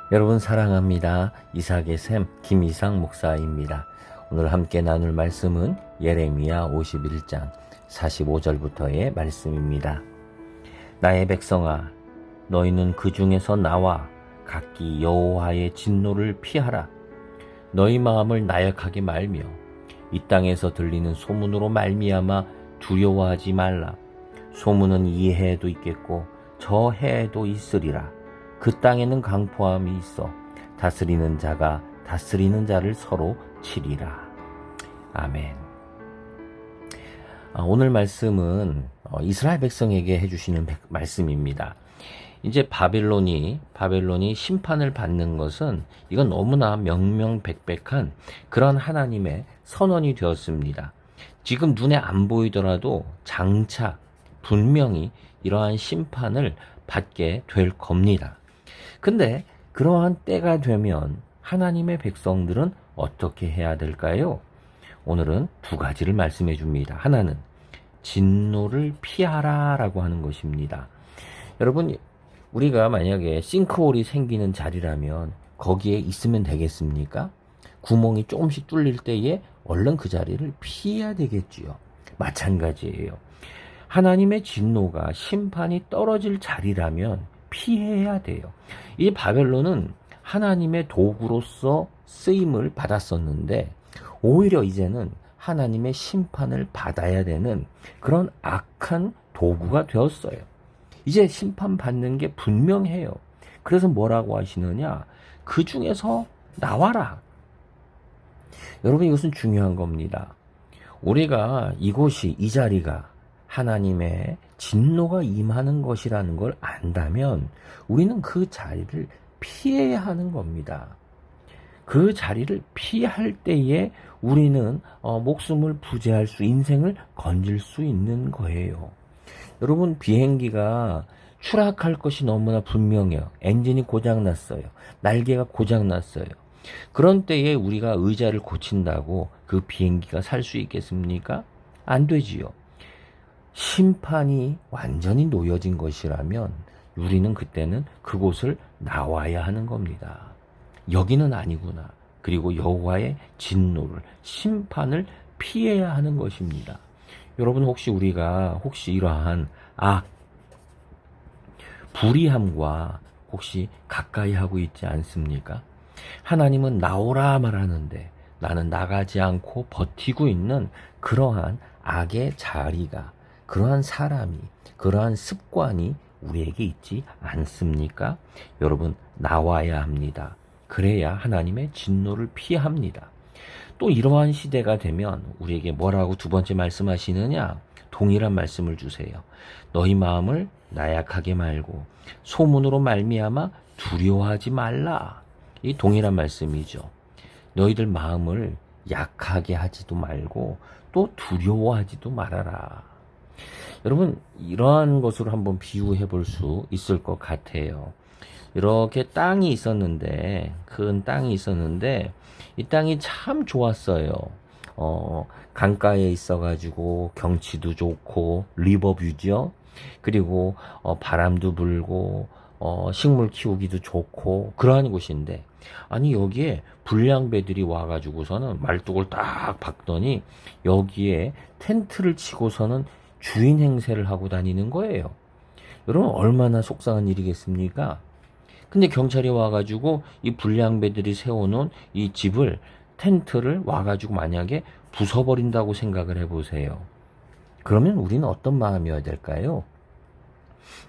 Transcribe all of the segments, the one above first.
여러분 사랑합니다. 이삭의 샘 김이삭 목사입니다. 오늘 함께 나눌 말씀은 예레미야 51장 45절부터의 말씀입니다. 나의 백성아, 너희는 그 중에서 나와 각기 여호와의 진노를 피하라. 너희 마음을 나약하게 말며 이 땅에서 들리는 소문으로 말미암아 두려워하지 말라. 소문은 이 해에도 있겠고 저 해에도 있으리라. 그 땅에는 강포함이 있어 다스리는 자가 다스리는 자를 서로 치리라. 아멘. 오늘 말씀은 이스라엘 백성에게 해주시는 말씀입니다. 이제 바벨론이 심판을 받는 것은 이건 너무나 명명백백한 그런 하나님의 선언이 되었습니다. 지금 눈에 안 보이더라도 장차 분명히 이러한 심판을 받게 될 겁니다. 근데 그러한 때가 되면 하나님의 백성들은 어떻게 해야 될까요? 오늘은 두 가지를 말씀해 줍니다. 하나는 진노를 피하라 라고 하는 것입니다. 여러분, 우리가 만약에 싱크홀이 생기는 자리라면 거기에 있으면 되겠습니까? 구멍이 조금씩 뚫릴 때에 얼른 그 자리를 피해야 되겠지요. 마찬가지예요. 하나님의 진노가 심판이 떨어질 자리라면 피해야 돼요. 이 바벨론은 하나님의 도구로서 쓰임을 받았었는데 오히려 이제는 하나님의 심판을 받아야 되는 그런 악한 도구가 되었어요. 이제 심판받는 게 분명해요. 그래서 뭐라고 하시느냐? 그 중에서 나와라. 여러분, 이것은 중요한 겁니다. 우리가 이곳이, 이 자리가 하나님의 진노가 임하는 것이라는 걸 안다면 우리는 그 자리를 피해야 하는 겁니다. 그 자리를 피할 때에 우리는 목숨을 부재할 수, 인생을 건질 수 있는 거예요. 여러분, 비행기가 추락할 것이 너무나 분명해요. 엔진이 고장났어요. 날개가 고장났어요. 그런 때에 우리가 의자를 고친다고 그 비행기가 살 수 있겠습니까? 안 되지요. 심판이 완전히 놓여진 것이라면 우리는 그때는 그곳을 나와야 하는 겁니다. 여기는 아니구나. 그리고 여호와의 진노를, 심판을 피해야 하는 것입니다. 여러분, 혹시 우리가 이러한 불의함과 혹시 가까이 하고 있지 않습니까? 하나님은 나오라 말하는데 나는 나가지 않고 버티고 있는 그러한 악의 자리가, 그러한 사람이, 그러한 습관이 우리에게 있지 않습니까? 여러분, 나와야 합니다. 그래야 하나님의 진노를 피합니다. 또 이러한 시대가 되면 우리에게 뭐라고 두 번째 말씀하시느냐? 동일한 말씀을 주세요. 너희 마음을 나약하게 말고 소문으로 말미암아 두려워하지 말라. 이 동일한 말씀이죠. 너희들 마음을 약하게 하지도 말고 또 두려워하지도 말아라. 여러분, 이러한 것으로 한번 비유해 볼 수 있을 것 같아요. 이렇게 땅이 있었는데, 큰 땅이 있었는데 이 땅이 참 좋았어요. 강가에 있어가지고 경치도 좋고 리버뷰죠. 그리고 바람도 불고 식물 키우기도 좋고 그러한 곳인데, 아니 여기에 불량배들이 와가지고서는 말뚝을 딱 박더니 여기에 텐트를 치고서는 주인 행세를 하고 다니는 거예요. 여러분, 얼마나 속상한 일이겠습니까? 근데 경찰이 와가지고 이 불량배들이 세워놓은 이 집을, 텐트를 와가지고 만약에 부숴버린다고 생각을 해보세요. 그러면 우리는 어떤 마음이어야 될까요?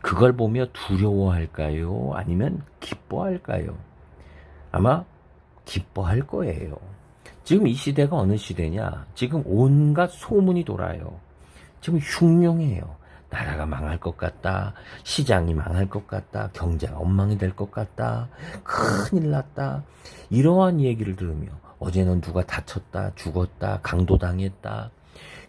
그걸 보며 두려워할까요? 아니면 기뻐할까요? 아마 기뻐할 거예요. 지금 이 시대가 어느 시대냐? 지금 온갖 소문이 돌아요. 지금 흉흉해요. 나라가 망할 것 같다. 시장이 망할 것 같다. 경제가 엉망이 될 것 같다. 큰일 났다. 이러한 얘기를 들으며 어제는 누가 다쳤다, 죽었다, 강도당했다.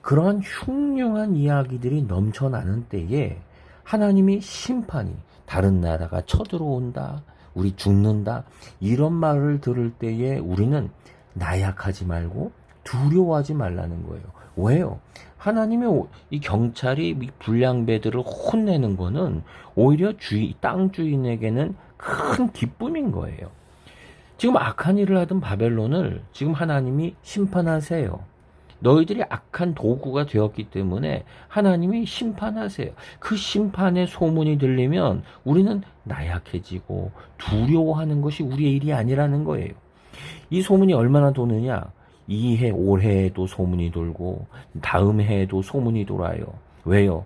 그러한 흉흉한 이야기들이 넘쳐나는 때에 하나님이 심판이, 다른 나라가 쳐들어온다, 우리 죽는다, 이런 말을 들을 때에 우리는 나약하지 말고 두려워하지 말라는 거예요. 왜요? 하나님의 이 경찰이 이 불량배들을 혼내는 거는 오히려 땅 주인에게는 큰 기쁨인 거예요. 지금 악한 일을 하던 바벨론을 지금 하나님이 심판하세요. 너희들이 악한 도구가 되었기 때문에 하나님이 심판하세요. 그 심판의 소문이 들리면 우리는 나약해지고 두려워하는 것이 우리의 일이 아니라는 거예요. 이 소문이 얼마나 도느냐? 이 해, 올해에도 소문이 돌고 다음 해에도 소문이 돌아요. 왜요?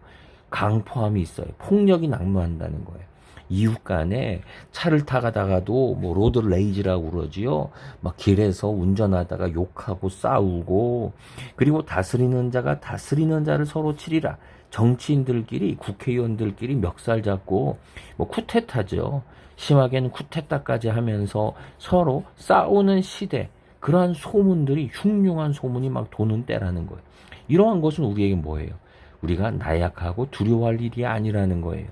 강포함이 있어요. 폭력이 난무한다는 거예요. 이웃 간에 차를 타가다가도 뭐 로드 레이지라고 그러지요. 막 길에서 운전하다가 욕하고 싸우고, 그리고 다스리는 자가 다스리는 자를 서로 치리라. 정치인들끼리, 국회의원들끼리 멱살 잡고 뭐 쿠데타죠. 심하게는 쿠데타까지 하면서 서로 싸우는 시대. 그러한 소문들이, 흉흉한 소문이 막 도는 때라는 거예요. 이러한 것은 우리에게 뭐예요? 우리가 나약하고 두려워할 일이 아니라는 거예요.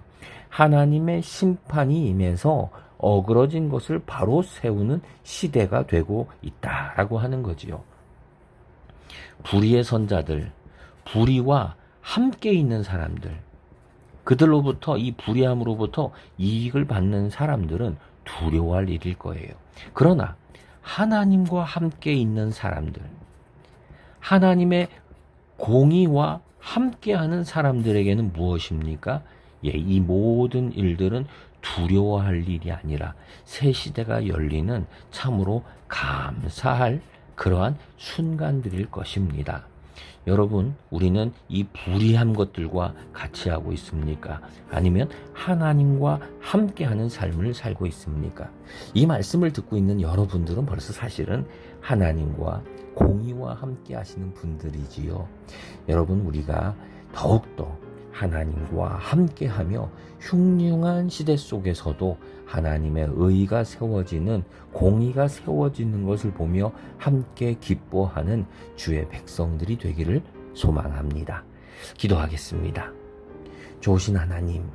하나님의 심판이 임해서 어그러진 것을 바로 세우는 시대가 되고 있다라고 하는 거지요. 불의의 선자들, 불의와 함께 있는 사람들, 그들로부터, 이 불의함으로부터 이익을 받는 사람들은 두려워할 일일 거예요. 그러나 하나님과 함께 있는 사람들, 하나님의 공의와 함께하는 사람들에게는 무엇입니까? 예, 이 모든 일들은 두려워할 일이 아니라 새 시대가 열리는 참으로 감사할 그러한 순간들일 것입니다. 여러분, 우리는 이 불의한 것들과 같이 하고 있습니까? 아니면 하나님과 함께하는 삶을 살고 있습니까? 이 말씀을 듣고 있는 여러분들은 벌써 사실은 하나님과 공의와 함께 하시는 분들이지요. 여러분, 우리가 더욱더 하나님과 함께하며 흉흉한 시대 속에서도 하나님의 의가 세워지는, 공의가 세워지는 것을 보며 함께 기뻐하는 주의 백성들이 되기를 소망합니다. 기도하겠습니다. 좋으신 하나님,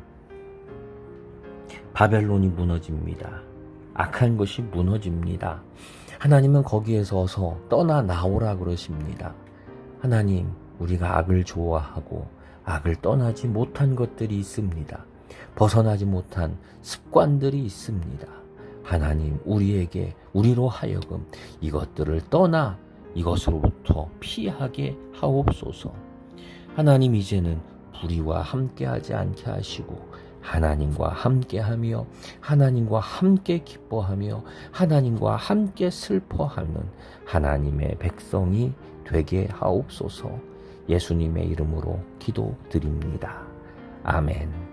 바벨론이 무너집니다. 악한 것이 무너집니다. 하나님은 거기에서 어서 떠나 나오라 그러십니다. 하나님, 우리가 악을 좋아하고 악을 떠나지 못한 것들이 있습니다. 벗어나지 못한 습관들이 있습니다. 하나님, 우리로 하여금 이것들을 떠나 이것으로부터 피하게 하옵소서. 하나님, 이제는 불의와 함께하지 않게 하시고 하나님과 함께하며 하나님과 함께 기뻐하며 하나님과 함께 슬퍼하는 하나님의 백성이 되게 하옵소서. 예수님의 이름으로 기도드립니다. 아멘.